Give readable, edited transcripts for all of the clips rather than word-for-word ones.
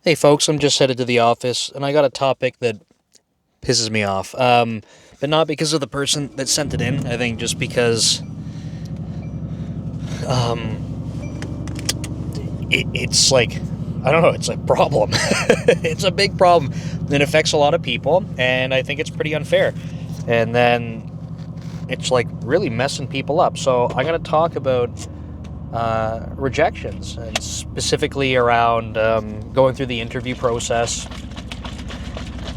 Hey folks, I'm just headed to the office and I got a topic that pisses me off. But not because of the person that sent it in. I think just because it's like, I don't know, it's a problem. It's a big problem. It affects a lot of people and I think it's pretty unfair. And then it's like really messing people up. So I'm going to talk about rejections and specifically around going through the interview process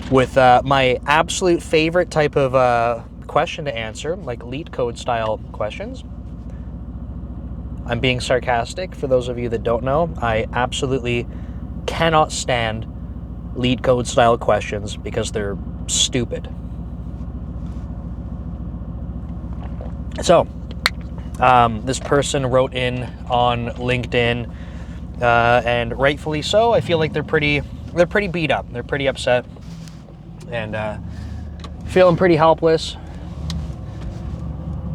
with my absolute favorite type of question to answer, like lead code style questions. I'm being sarcastic for those of you that don't know. I absolutely cannot stand lead code style questions because they're stupid. So, this person wrote in on LinkedIn, and rightfully so. I feel like they're pretty beat up. They're pretty upset and feeling pretty helpless.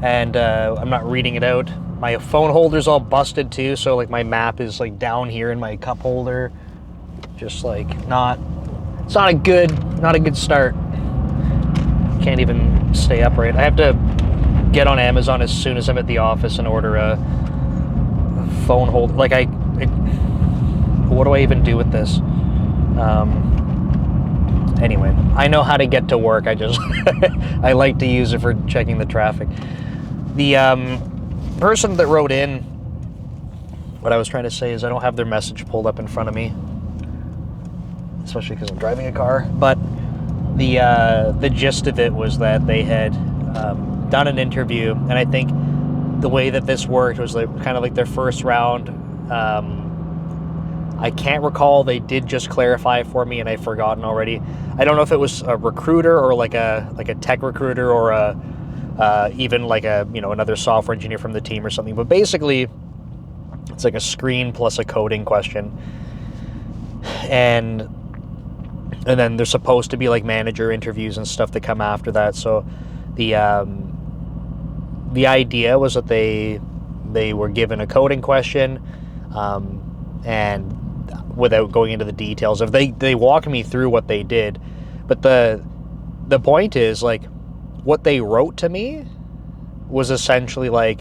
And I'm not reading it out. My phone holder's all busted too, so like my map is like down here in my cup holder. Just like it's not a good start. Can't even stay upright. I have to get on Amazon as soon as I'm at the office and order a phone holder. What do I even do with this? Anyway, I know how to get to work. I just I like to use it for checking the traffic. The person that wrote in, what I was trying to say is I don't have their message pulled up in front of me, especially because I'm driving a car. But the gist of it was that they had done an interview, and I think the way that this worked was like kind of like their first round. I can't recall. They did just clarify for me, and I've forgotten already. I don't know if it was a recruiter or like a tech recruiter or even like another software engineer from the team or something. But basically, it's like a screen plus a coding question, and then there's supposed to be like manager interviews and stuff that come after that. So the idea was that they were given a coding question, and without going into the details of they walked me through what they did, but the point is like what they wrote to me was essentially like,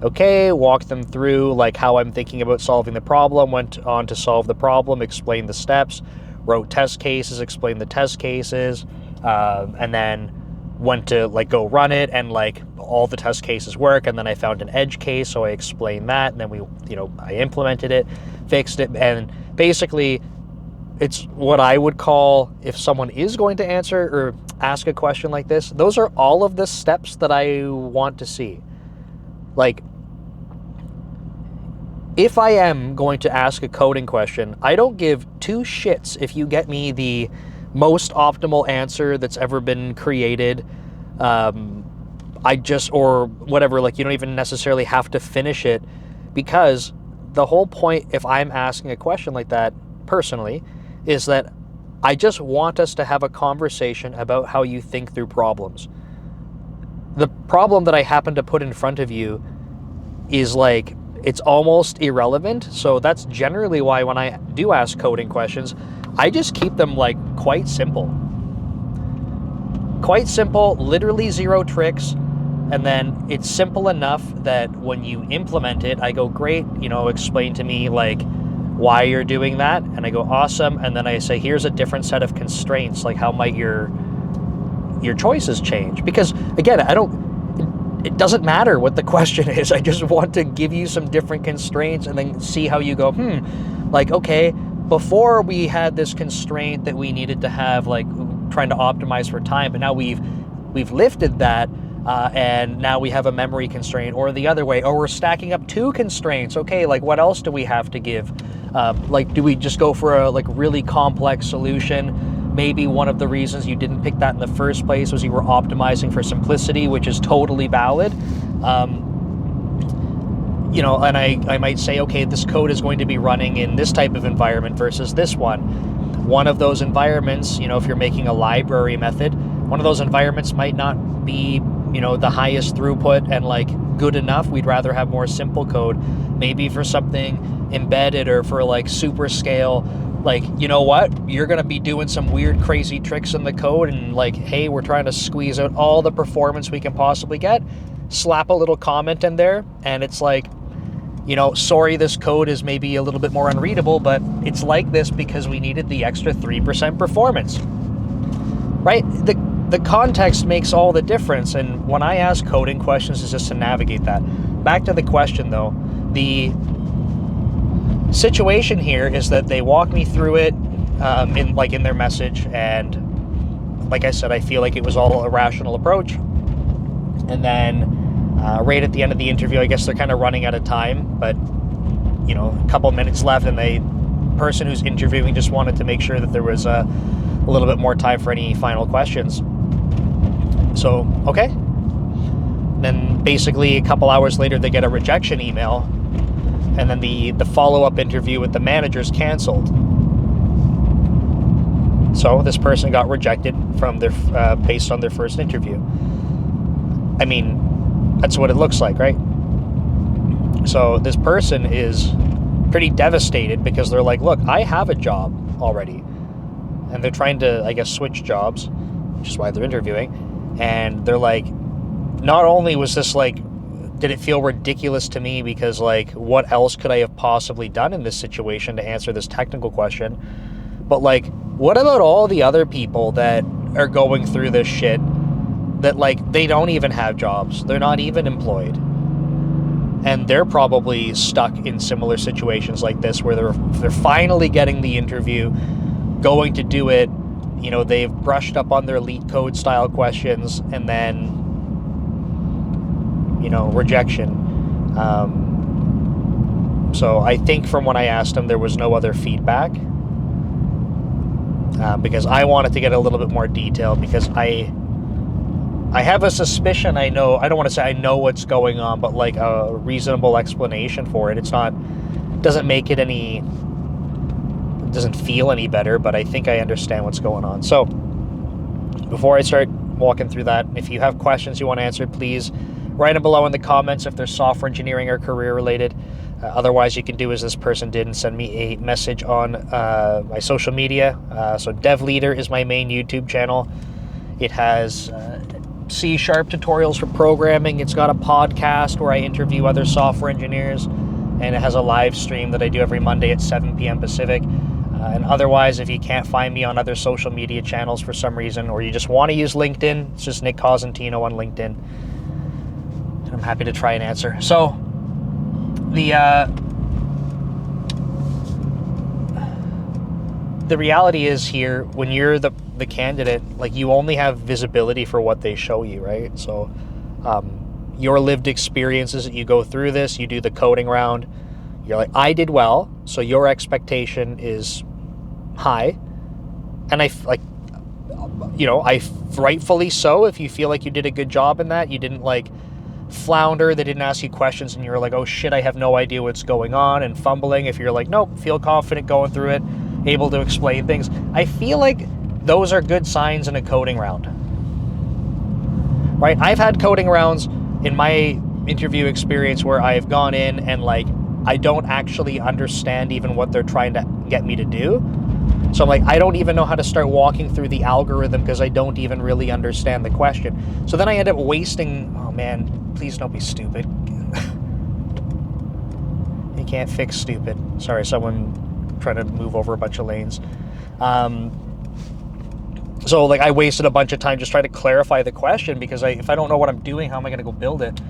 okay, walk them through like how I'm thinking about solving the problem, went on to solve the problem, explained the steps, wrote test cases, explained the test cases, and then went to like go run it, and like all the test cases work, and then I found an edge case, so I explained that, and then I implemented it, fixed it, and basically it's what I would call, if someone is going to answer or ask a question like this, those are all of the steps that I want to see. Like, if I am going to ask a coding question, I don't give two shits if you get me the most optimal answer that's ever been created. Or whatever, like you don't even necessarily have to finish it, because the whole point, if I'm asking a question like that personally, is that I just want us to have a conversation about how you think through problems. The problem that I happen to put in front of you is like, it's almost irrelevant. So that's generally why when I do ask coding questions, I just keep them like quite simple. Quite simple, literally zero tricks. And then it's simple enough that when you implement it, I go, great, explain to me like why you're doing that. And I go, awesome. And then I say, here's a different set of constraints. Like how might your choices change? Because again, it doesn't matter what the question is. I just want to give you some different constraints and then see how you go, like, okay, before we had this constraint that we needed to have, like trying to optimize for time, but now we've lifted that, and now we have a memory constraint, or the other way, or we're stacking up two constraints. Okay, like what else do we have to give? Like, do we just go for a like really complex solution? Maybe one of the reasons you didn't pick that in the first place was you were optimizing for simplicity, which is totally valid. And I might say, okay, this code is going to be running in this type of environment versus this one. One of those environments, if you're making a library method, one of those environments might not be, the highest throughput and like good enough. We'd rather have more simple code. Maybe for something embedded or for like super scale, Like, you know what? You're going to be doing some weird, crazy tricks in the code, and like, hey, we're trying to squeeze out all the performance we can possibly get. Slap a little comment in there, and it's like, you know, sorry, this code is maybe a little bit more unreadable, but it's like this because we needed the extra 3% performance. Right? The context makes all the difference, and when I ask coding questions, it's just to navigate that. Back to the question, though. The situation here is that they walk me through it in their message, and like I said, I feel like it was all a rational approach. And then right at the end of the interview, I guess they're kind of running out of time, but you know, a couple minutes left, and the person who's interviewing just wanted to make sure that there was a little bit more time for any final questions. So, okay. Then basically a couple hours later, they get a rejection email, and then the follow-up interview with the manager is canceled. So this person got rejected from their based on their first interview. I mean, that's what it looks like, right? So this person is pretty devastated because they're like, look, I have a job already. And they're trying to, I guess, switch jobs, which is why they're interviewing. And they're like, not only was this like, did it feel ridiculous to me because like, what else could I have possibly done in this situation to answer this technical question? But like, what about all the other people that are going through this shit that like, they don't even have jobs. They're not even employed. And they're probably stuck in similar situations like this where they're finally getting the interview, going to do it. You know, they've brushed up on their leak code style questions, and then, you know, rejection. So I think from when I asked them, there was no other feedback, because I wanted to get a little bit more detail, because I have a suspicion. I know, I don't want to say I know what's going on, but like a reasonable explanation for it. It's not, doesn't make it any, doesn't feel any better, but I think I understand what's going on. So before I start walking through that, if you have questions you want answered, please write them below in the comments if they're software engineering or career related. Otherwise, you can do as this person did and send me a message on my social media. So DevLeader is my main YouTube channel. It has C# tutorials for programming. It's got a podcast where I interview other software engineers, and it has a live stream that I do every Monday at 7 p.m. Pacific. And otherwise, if you can't find me on other social media channels for some reason, or you just want to use LinkedIn, it's just Nick Cosentino on LinkedIn. And I'm happy to try and answer. So, the reality is here, when you're the candidate, like, you only have visibility for what they show you, right? So, your lived experiences that you go through this, you do the coding round, you're like, I did well, so your expectation is high, and I rightfully so. If you feel like you did a good job in that, you didn't like flounder, they didn't ask you questions and you're like, oh shit, I have no idea what's going on, and fumbling. If you're like, nope, feel confident going through it, able to explain things, I feel like those are good signs in a coding round, right? I've had coding rounds in my interview experience where I've gone in and like, I don't actually understand even what they're trying to get me to do. So I'm like, I don't even know how to start walking through the algorithm because I don't even really understand the question. So then I end up wasting, oh man, please don't be stupid. You can't fix stupid. Sorry, someone trying to move over a bunch of lanes. So like, I wasted a bunch of time just trying to clarify the question, because if I don't know what I'm doing, how am I going to go build it?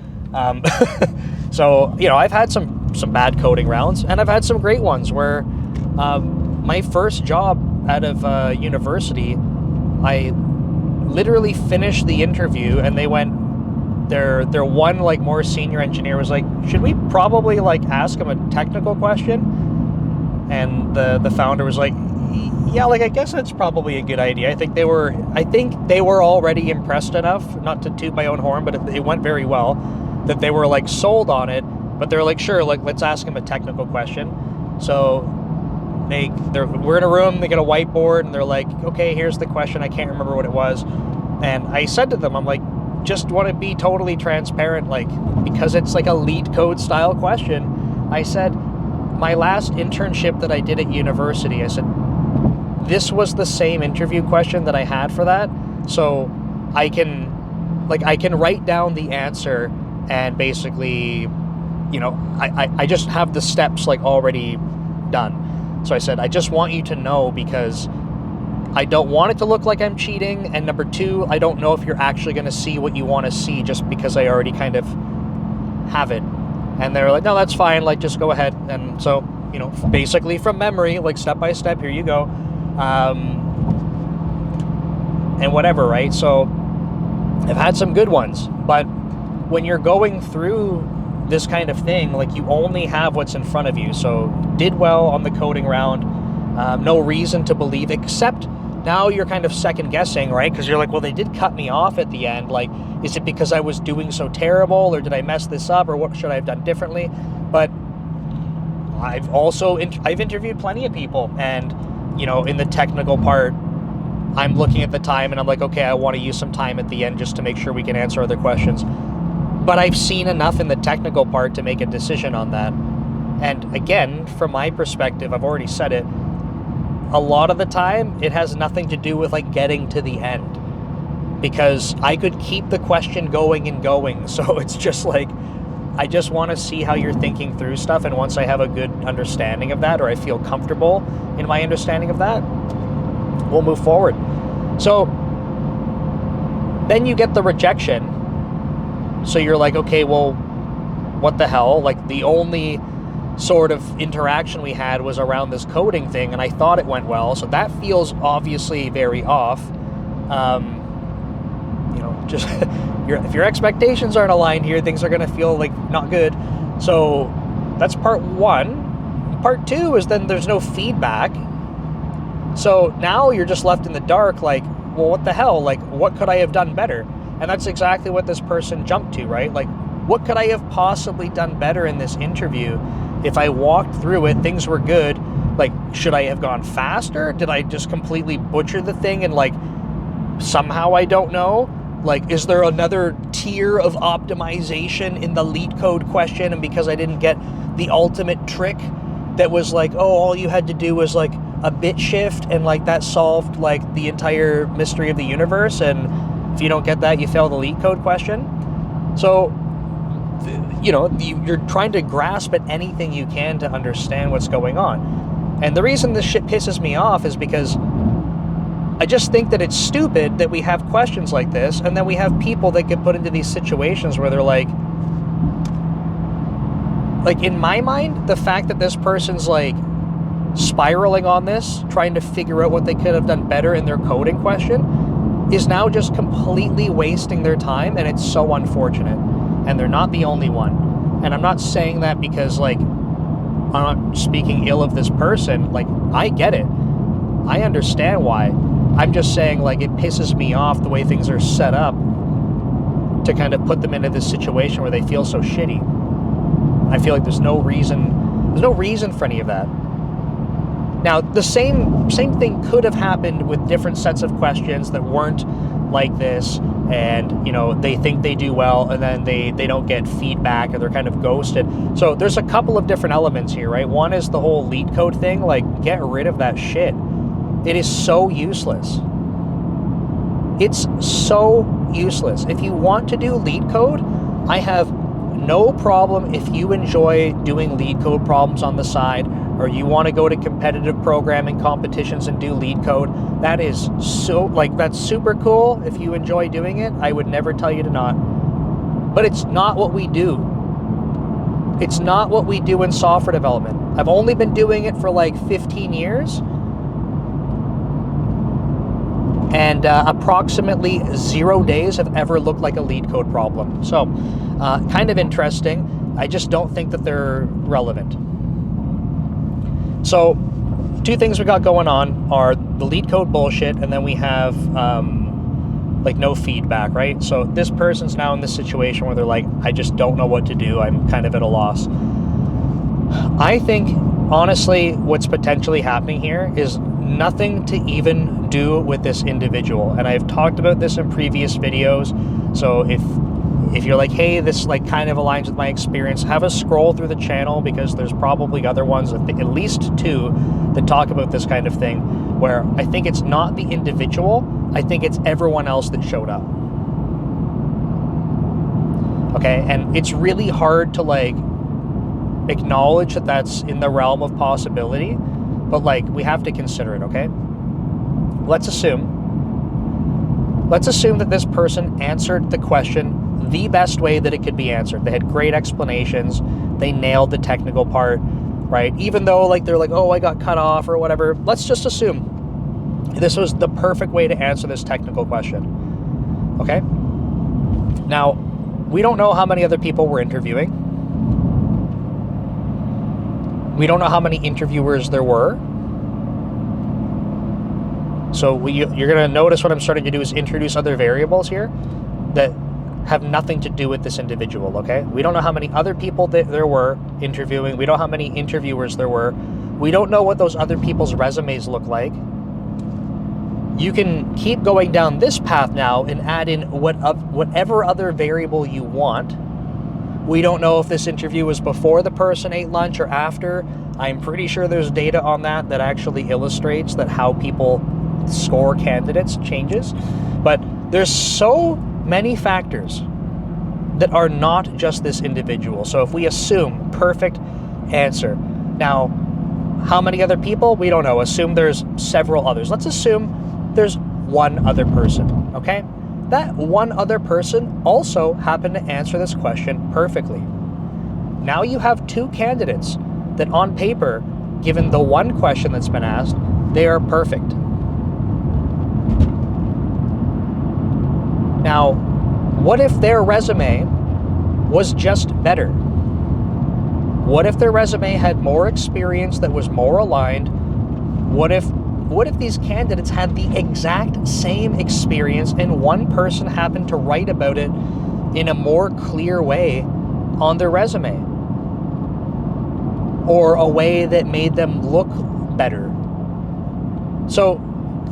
So, you know, I've had some bad coding rounds, and I've had some great ones where my first job out of university, I literally finished the interview and they went, their one like more senior engineer was like, should we probably like ask him a technical question? And the founder was like, yeah, like I guess that's probably a good idea. I think they were already impressed enough, not to toot my own horn, but it went very well, that they were like sold on it. But they're like, sure, like let's ask him a technical question. So we're in a room, they get a whiteboard, and they're like, okay, here's the question. I can't remember what it was. And I said to them, I'm like, just want to be totally transparent, like, because it's like a lead code style question. I said, my last internship that I did at university, I said, this was the same interview question that I had for that. So I can write down the answer and basically, you know, I just have the steps like already done. So I said, I just want you to know because I don't want it to look like I'm cheating. And number two, I don't know if you're actually going to see what you want to see just because I already kind of have it. And they're like, no, that's fine. Like, just go ahead. And so, you know, basically from memory, like step by step, here you go. And whatever, right? So I've had some good ones, but when you're going through this kind of thing, like you only have what's in front of you. So did well on the coding round. No reason to believe, except now you're kind of second guessing, right? Because you're like, well, they did cut me off at the end. Like, is it because I was doing so terrible, or did I mess this up, or what should I have done differently? But I've interviewed plenty of people, and, you know, in the technical part, I'm looking at the time and I'm like, okay, I want to use some time at the end just to make sure we can answer other questions. But I've seen enough in the technical part to make a decision on that. And again, from my perspective, I've already said it, a lot of the time, it has nothing to do with like getting to the end, because I could keep the question going and going. So it's just like, I just want to see how you're thinking through stuff. And once I have a good understanding of that, or I feel comfortable in my understanding of that, we'll move forward. So then you get the rejection. So you're like, okay, well, what the hell? Like, the only sort of interaction we had was around this coding thing, and I thought it went well. So that feels obviously very off. You know, just if your expectations aren't aligned here, things are going to feel like not good. So that's part one. Part two is then there's no feedback. So now you're just left in the dark, like, well, what the hell? Like, what could I have done better? And that's exactly what this person jumped to, right? Like, what could I have possibly done better in this interview? If I walked through it, things were good. Like, should I have gone faster? Did I just completely butcher the thing and, like, somehow I don't know? Like, is there another tier of optimization in the lead code question? And because I didn't get the ultimate trick that was like, oh, all you had to do was, like, a bit shift, and, like, that solved, like, the entire mystery of the universe, and if you don't get that, you fail the lead code question. So, you know, you're trying to grasp at anything you can to understand what's going on. And the reason this shit pisses me off is because I just think that it's stupid that we have questions like this, and then we have people that get put into these situations where they're like, in my mind, the fact that this person's, like, spiraling on this, trying to figure out what they could have done better in their coding question, is now just completely wasting their time, and it's so unfortunate. And they're not the only one. And I'm not saying that because, like, I'm not speaking ill of this person. Like, I get it. I understand why. I'm just saying, like, it pisses me off the way things are set up to kind of put them into this situation where they feel so shitty. I feel like there's no reason for any of that. Now, the same thing could have happened with different sets of questions that weren't like this, and, you know, they think they do well, and then they don't get feedback, or they're kind of ghosted. So there's a couple of different elements here, right? One is the whole lead code thing. Like, get rid of that shit. It is so useless. It's so useless. If you want to do lead code, I have no problem if you enjoy doing lead code problems on the side, or you want to go to competitive programming competitions and do lead code. That is so, like, that's super cool. If you enjoy doing it, I would never tell you to not. But it's not what we do. It's not what we do in software development. I've only been doing it for like 15 years. And approximately 0 days have ever looked like a lead code problem. So, kind of interesting. I just don't think that they're relevant. So, two things we got going on are the lead code bullshit, and then we have like no feedback, right? So this person's now in this situation where they're like, I just don't know what to do. I'm kind of at a loss. I think, honestly, what's potentially happening here is nothing to even do with this individual. And I've talked about this in previous videos. So if you're like, hey, this like kind of aligns with my experience, have a scroll through the channel, because there's probably other ones, at least two, that talk about this kind of thing. where I think it's not the individual, I think it's everyone else that showed up. Okay, and it's really hard to like acknowledge that that's in the realm of possibility, but like we have to consider it, okay? Let's assume that this person answered the question the best way that it could be answered. They had great explanations, they nailed the technical part, right? Even though like they're like, oh, I got cut off or whatever, let's just assume this was the perfect way to answer this technical question, okay? Now, we don't know how many other people were interviewing. We don't know how many interviewers there were. So you're going to notice what I'm starting to do is introduce other variables here that have nothing to do with this individual, okay? We don't know how many other people there were interviewing. We don't know how many interviewers there were. We don't know what those other people's resumes look like. You can keep going down this path now and add in whatever other variable you want. We don't know if this interview was before the person ate lunch or after. I'm pretty sure there's data on that actually illustrates that how people score candidates changes. But there's so many factors that are not just this individual. So if we assume perfect answer. Now, how many other people? We don't know. Assume there's several others. Let's assume there's one other person, okay? That one other person also happened to answer this question perfectly. Now you have two candidates that on paper, given the one question that's been asked, they are perfect. Now, what if their resume was just better? What if their resume had more experience that was more aligned? What if these candidates had the exact same experience and one person happened to write about it in a more clear way on their resume? Or a way that made them look better? So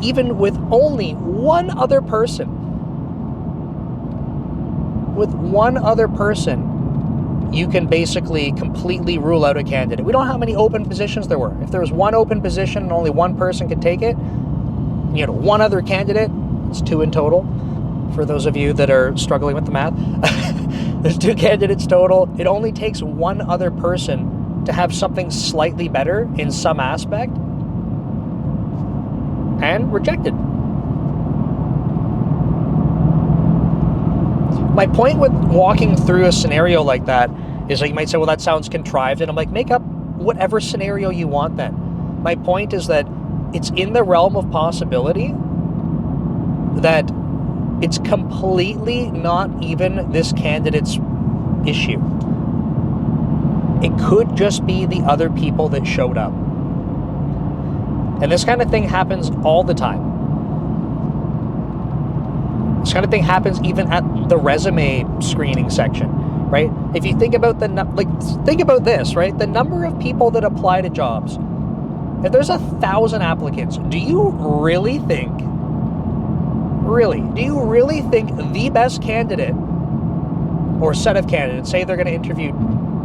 even with only one other person, you can basically completely rule out a candidate. We don't know how many open positions there were. If there was one open position and only one person could take it, you had one other candidate, it's two in total. For those of you that are struggling with the math, there's two candidates total. It only takes one other person to have something slightly better in some aspect and rejected. My point with walking through a scenario like that is like you might say, well, that sounds contrived. And I'm like, make up whatever scenario you want then. My point is that it's in the realm of possibility that it's completely not even this candidate's issue. It could just be the other people that showed up. And this kind of thing happens all the time. This kind of thing happens even at the resume screening section, right? If you think about think about this, right? The number of people that apply to jobs. If there's 1,000 applicants, do you really think the best candidate or set of candidates, say they're going to interview,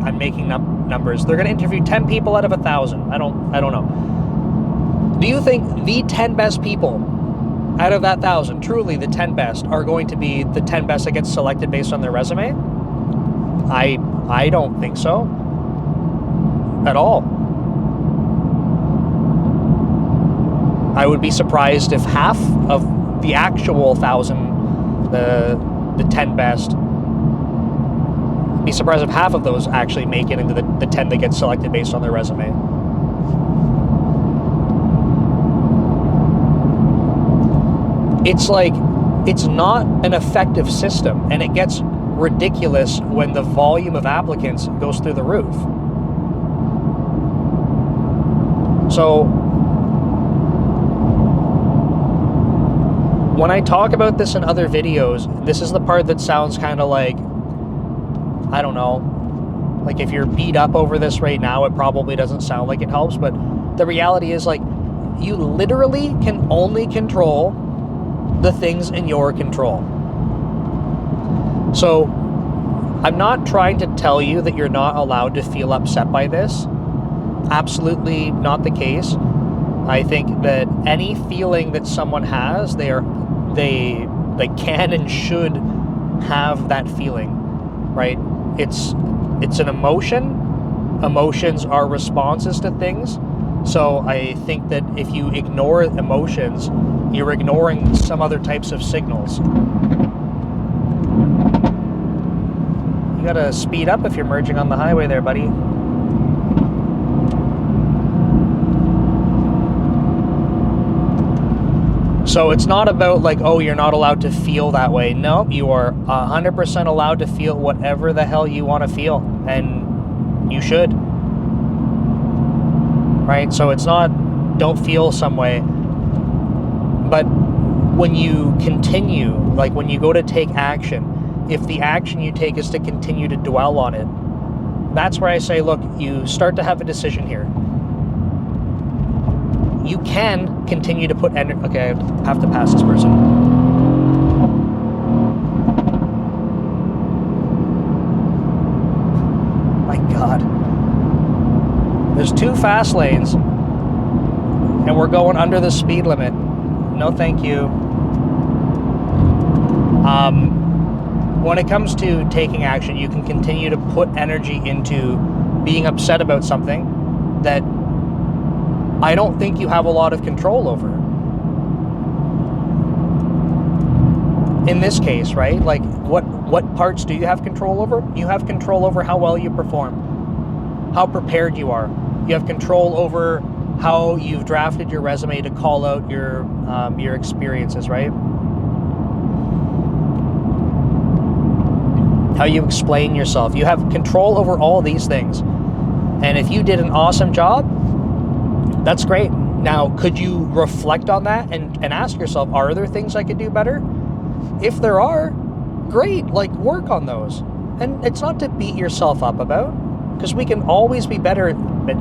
I'm making up numbers, they're going to interview 10 people out of 1,000. I don't know. Do you think the 10 best people out of that 1,000, truly the 10 best, are going to be the 10 best that gets selected based on their resume? I don't think so at all. I would be surprised if half of the actual 1,000, the 10 best, be surprised if half of those actually make it into the 10 that get selected based on their resume. It's like, it's not an effective system, and it gets ridiculous when the volume of applicants goes through the roof. So, when I talk about this in other videos, this is the part that sounds kind of like, I don't know, like if you're beat up over this right now, it probably doesn't sound like it helps, but the reality is, like, you literally can only control the things in your control. So I'm not trying to tell you that you're not allowed to feel upset by this. Absolutely not the case. I think that any feeling that someone has, they can and should have that feeling, right? It's an emotion. Emotions are responses to things. So I think that if you ignore emotions, you're ignoring some other types of signals. You gotta speed up if you're merging on the highway there, buddy. So it's not about like, oh, you're not allowed to feel that way. No, you are 100% allowed to feel whatever the hell you want to feel, and you should. Right? So it's not don't feel some way, but when you continue, like when you go to take action, if the action you take is to continue to dwell on it, that's where I say, look, you start to have a decision here. You can continue to put energy. Okay, I have to pass this person. My God. There's 2 fast lanes, and we're going under the speed limit. No, thank you. When it comes to taking action, you can continue to put energy into being upset about something that I don't think you have a lot of control over. In this case, right? Like, what parts do you have control over? You have control over how well you perform, how prepared you are. You have control over how you've drafted your resume to call out your experiences, right? How you explain yourself. You have control over all these things. And if you did an awesome job, that's great. Now, could you reflect on that and ask yourself, are there things I could do better? If there are, great, like work on those. And it's not to beat yourself up about, because we can always be better at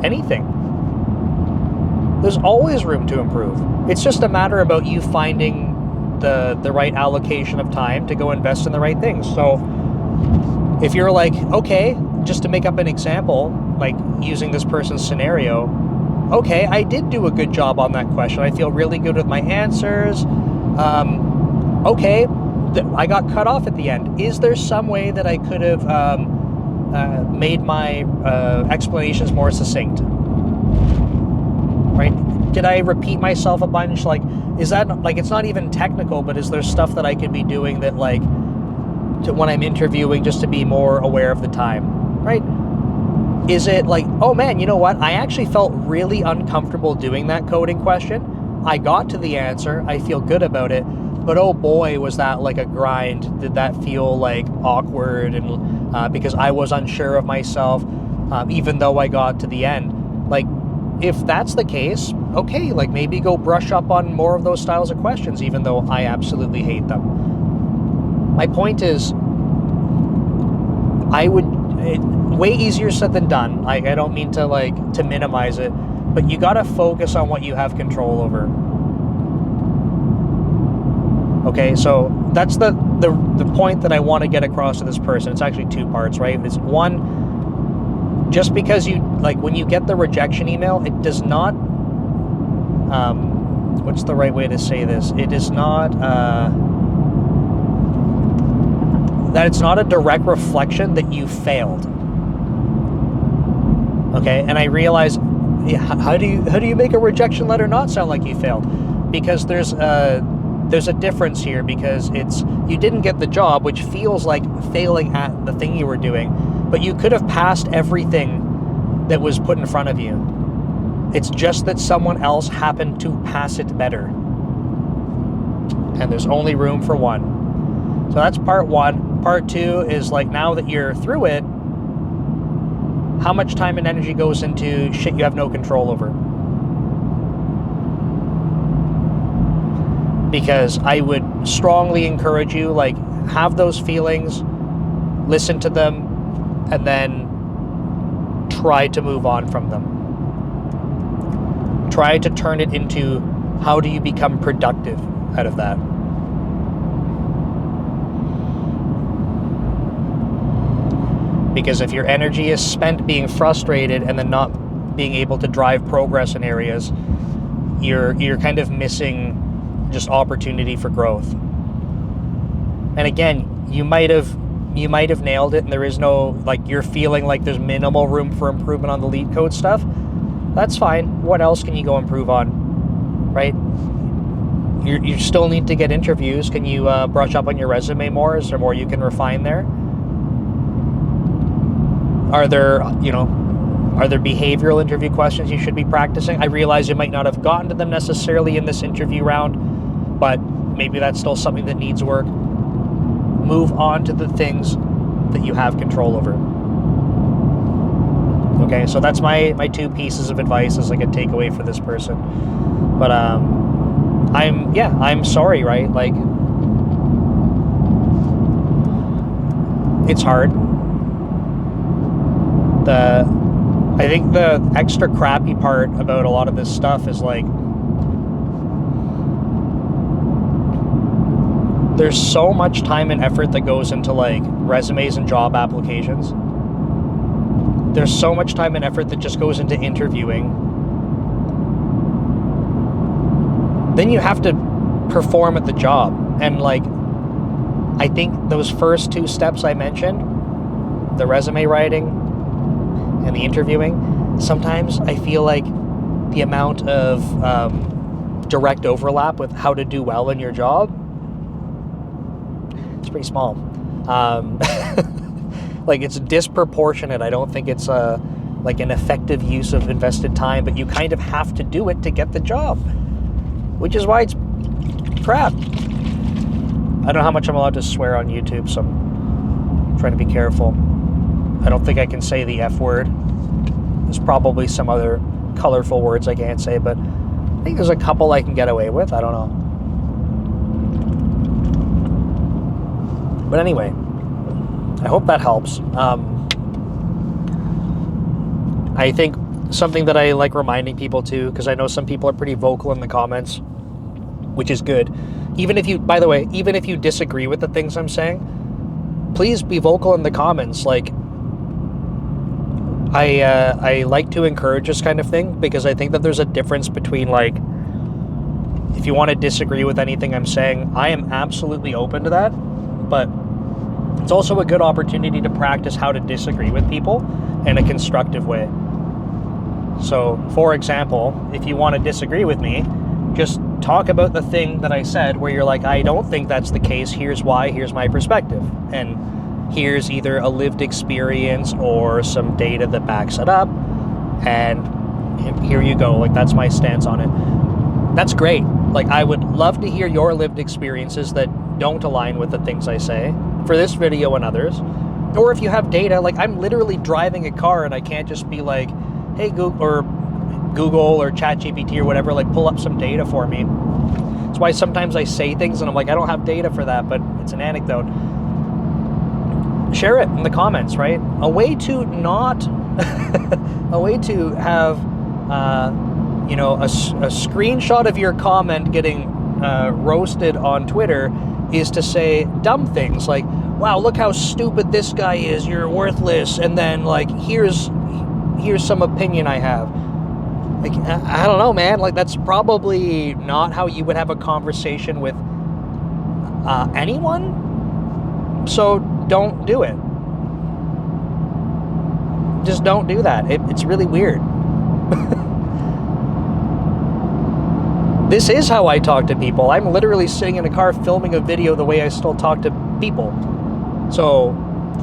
anything. There's always room to improve. It's just a matter about you finding the right allocation of time to go invest in the right things. So if you're like, okay, just to make up an example, like using this person's scenario, okay, I did do a good job on that question. I feel really good with my answers. Okay, I got cut off at the end. Is there some way that I could have made my explanations more succinct? Right? Did I repeat myself a bunch? Like, is that, like, it's not even technical, but is there stuff that I could be doing that, like, when I'm interviewing, just to be more aware of the time, right? Is it like, oh man, you know what? I actually felt really uncomfortable doing that coding question. I got to the answer. I feel good about it. But oh boy, was that like a grind. Did that feel like awkward? And because I was unsure of myself, even though I got to the end. Like, if that's the case, okay, like maybe go brush up on more of those styles of questions, even though I absolutely hate them. My point is, way easier said than done. I don't mean to minimize it, but you gotta focus on what you have control over. Okay, so that's the point that I want to get across to this person. It's actually 2 parts, right? It's one, just because you, like, when you get the rejection email, it does not, what's the right way to say this? It is not, that it's not a direct reflection that you failed. Okay, and I realize, how do you make a rejection letter not sound like you failed? Because there's a difference here, because it's, you didn't get the job, which feels like failing at the thing you were doing, but you could have passed everything that was put in front of you. It's just that someone else happened to pass it better. And there's only room for one. So that's part 1. Part 2 is, like, now that you're through it, how much time and energy goes into shit you have no control over? Because I would strongly encourage you, like, have those feelings, listen to them, and then try to move on from them. Try to turn it into, how do you become productive out of that? Because if your energy is spent being frustrated and then not being able to drive progress in areas, you're kind of missing just opportunity for growth. And again, you might have nailed it, and there is no, like, you're feeling like there's minimal room for improvement on the lead code stuff. That's fine. What else can you go improve on, right? You still need to get interviews. Can you brush up on your resume more? Is there more you can refine there? Are there behavioral interview questions you should be practicing? I realize you might not have gotten to them necessarily in this interview round, but maybe that's still something that needs work. Move on to the things that you have control over. Okay, so that's my 2 pieces of advice as like a takeaway for this person. But I'm sorry, right? Like, it's hard. I think the extra crappy part about a lot of this stuff is like, there's so much time and effort that goes into like resumes and job applications. There's so much time and effort that just goes into interviewing. Then you have to perform at the job. And like, I think those first 2 steps I mentioned, the resume writing and the interviewing, sometimes I feel like the amount of direct overlap with how to do well in your job, it's pretty small. Like, it's disproportionate. I don't think it's like an effective use of invested time, but you kind of have to do it to get the job, which is why it's crap. I don't know how much I'm allowed to swear on YouTube, so I'm trying to be careful. I don't think I can say the F word. There's probably some other colorful words I can't say, but I think there's a couple I can get away with. I don't know. But anyway, I hope that helps. I think something that I like reminding people too, because I know some people are pretty vocal in the comments, which is good. Even if you disagree with the things I'm saying, please be vocal in the comments. Like, I like to encourage this kind of thing, because I think that there's a difference between, like, if you want to disagree with anything I'm saying, I am absolutely open to that, but it's also a good opportunity to practice how to disagree with people in a constructive way. So, for example, if you want to disagree with me, just talk about the thing that I said where you're like, I don't think that's the case, here's why, here's my perspective, and here's either a lived experience or some data that backs it up, and here you go. Like, that's my stance on it. That's great. Like, I would love to hear your lived experiences that don't align with the things I say for this video and others. Or if you have data, like, I'm literally driving a car and I can't just be like, hey, Google or ChatGPT or whatever, like, pull up some data for me. That's why sometimes I say things and I'm like, I don't have data for that, but it's an anecdote. Share it in the comments, right? A way to have, a screenshot of your comment getting roasted on Twitter is to say dumb things like, wow, look how stupid this guy is, you're worthless, and then, like, here's some opinion I have. Like, I don't know, man. Like, that's probably not how you would have a conversation with anyone. So don't do it. Just don't do that. It's really weird. This is how I talk to people. I'm literally sitting in a car filming a video the way I still talk to people. So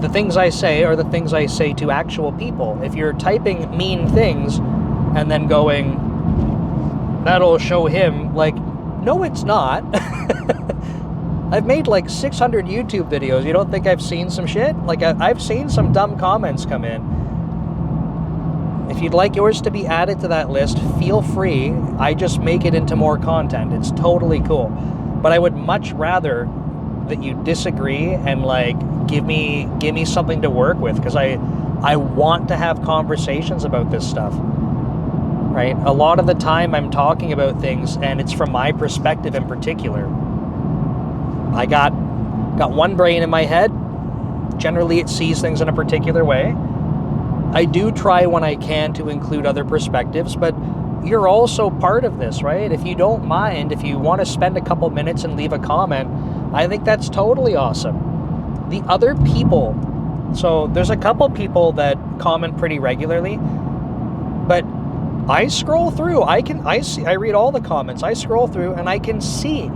the things I say are the things I say to actual people. If you're typing mean things and then going, that'll show him, like, no, it's not. I've made like 600 YouTube videos. You don't think I've seen some shit? Like, I've seen some dumb comments come in. If you'd like yours to be added to that list, feel free. I just make it into more content. It's totally cool. But I would much rather that you disagree and, like, give me something to work with, because I want to have conversations about this stuff. Right? A lot of the time I'm talking about things and it's from my perspective in particular. I got one brain in my head. Generally it sees things in a particular way. I do try when I can to include other perspectives, but you're also part of this, right? If you don't mind, if you want to spend a couple minutes and leave a comment, I think that's totally awesome. The other people, so there's a couple people that comment pretty regularly, but I scroll through, I read all the comments, I scroll through and I can see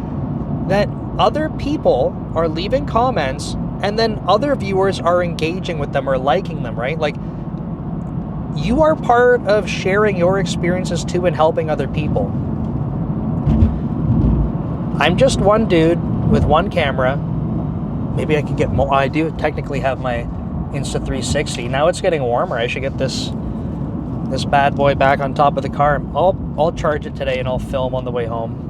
that other people are leaving comments and then other viewers are engaging with them or liking them, right? Like, you are part of sharing your experiences too and helping other people. I'm just one dude with one camera. Maybe I could get more. I do technically have my Insta360. Now it's getting warmer. I should get this bad boy back on top of the car. I'll charge it today and I'll film on the way home.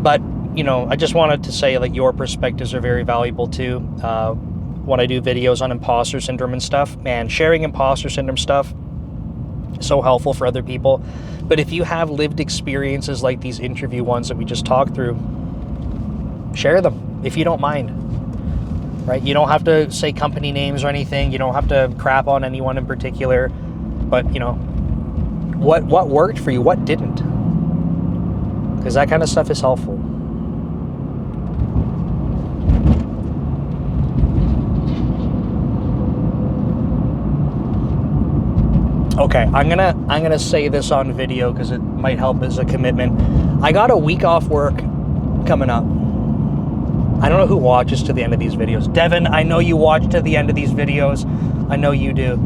But, you know, I just wanted to say, like, your perspectives are very valuable too. When I do videos on imposter syndrome and stuff, man, sharing imposter syndrome stuff is so helpful for other people. But if you have lived experiences like these interview ones that we just talked through, share them if you don't mind, right? You don't have to say company names or anything. You don't have to crap on anyone in particular. But, you know, what worked for you, what didn't? Because that kind of stuff is helpful. Okay, I'm gonna say this on video because it might help as a commitment. I got a week off work coming up. I don't know who watches to the end of these videos. Devin, I know you watch to the end of these videos. I know you do.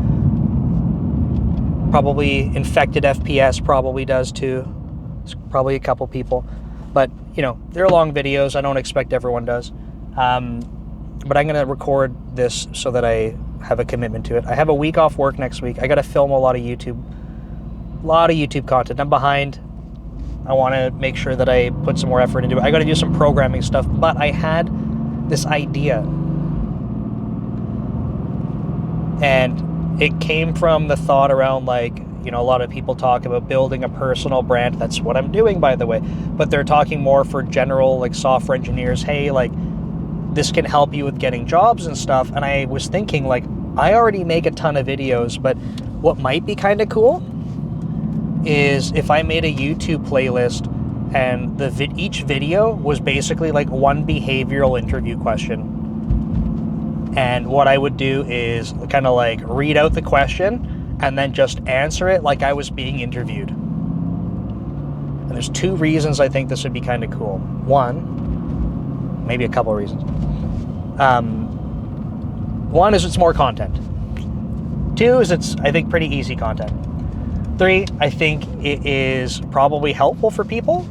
Probably Infected FPS probably does too. It's probably a couple people. But, you know, they're long videos. I don't expect everyone does. But I'm going to record this so that I have a commitment to it. I have a week off work next week. I got to film a lot of YouTube content. I'm behind. I want to make sure that I put some more effort into it. I got to do some programming stuff, but I had this idea. And it came from the thought around, like, you know, a lot of people talk about building a personal brand. That's what I'm doing, by the way. But they're talking more for general, like, software engineers. Hey, like, this can help you with getting jobs and stuff. And I was thinking, like, I already make a ton of videos, but what might be kind of cool is if I made a YouTube playlist and each video was basically like one behavioral interview question. And what I would do is kind of like read out the question and then just answer it like I was being interviewed. And there's two reasons I think this would be kind of cool. One, maybe a couple of reasons. One is it's more content. Two is it's, I think, pretty easy content. Three, I think it is probably helpful for people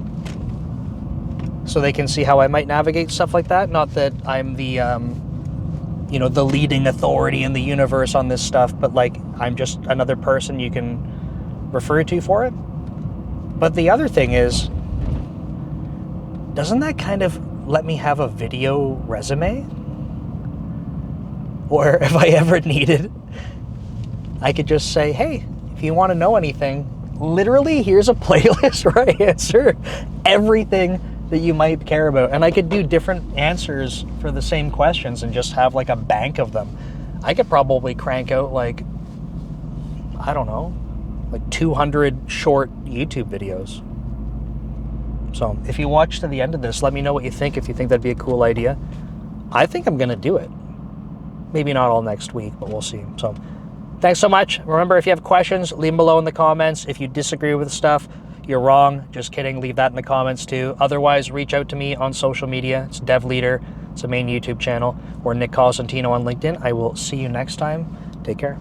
so they can see how I might navigate stuff like that. Not that I'm the, you know, the leading authority in the universe on this stuff, but like I'm just another person you can refer to for it. But the other thing is, doesn't that kind of let me have a video resume? Or if I ever needed, I could just say, hey, if you want to know anything, literally here's a playlist where I answer everything that you might care about. And I could do different answers for the same questions and just have like a bank of them. I could probably crank out like, I don't know, like 200 short YouTube videos. So if you watch to the end of this, let me know what you think, if you think that'd be a cool idea. I think I'm going to do it. Maybe not all next week, but we'll see. So thanks so much. Remember, if you have questions, leave them below in the comments. If you disagree with stuff, you're wrong. Just kidding. Leave that in the comments too. Otherwise, reach out to me on social media. It's DevLeader. It's a main YouTube channel. Or Nick Cosentino on LinkedIn. I will see you next time. Take care.